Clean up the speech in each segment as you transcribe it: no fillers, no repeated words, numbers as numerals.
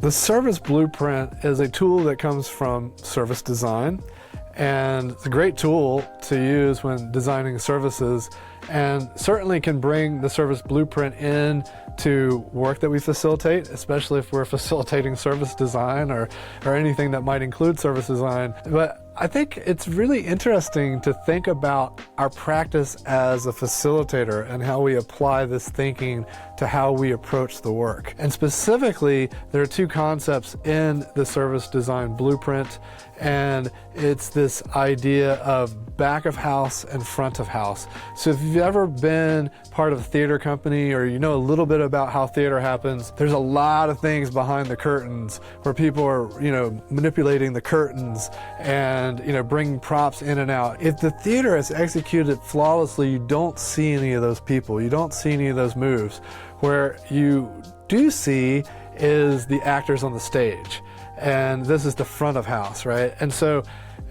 The service blueprint is a tool that comes from service design, and it's a great tool to use when designing services, and certainly can bring the service blueprint in to work that we facilitate, especially if we're facilitating service design or anything that might include service design. But I think it's really interesting to think about our practice as a facilitator and how we apply this thinking to how we approach the work. And specifically, there are two concepts in the service design blueprint, and it's this idea of back of house and front of house. So if you've ever been part of a theater company or you know a little bit about how theater happens, there's a lot of things behind the curtains where people are, manipulating the curtains and, bringing props in and out. If the theater is executed flawlessly, you don't see any of those people. You don't see any of those moves. Where you do see is the actors on the stage. And this is the front of house, right? And so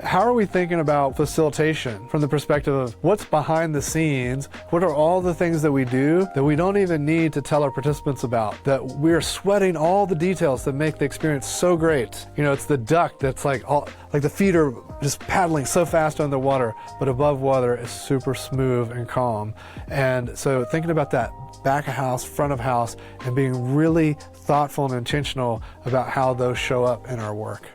how are we thinking about facilitation from the perspective of what's behind the scenes? What are all the things that we do that we don't even need to tell our participants about? That we're sweating all the details that make the experience so great. It's the duck that's like the feet are just paddling so fast on the water, but above water is super smooth and calm. And so thinking about that back of house, front of house, and being really thoughtful and intentional about how those show up in our work.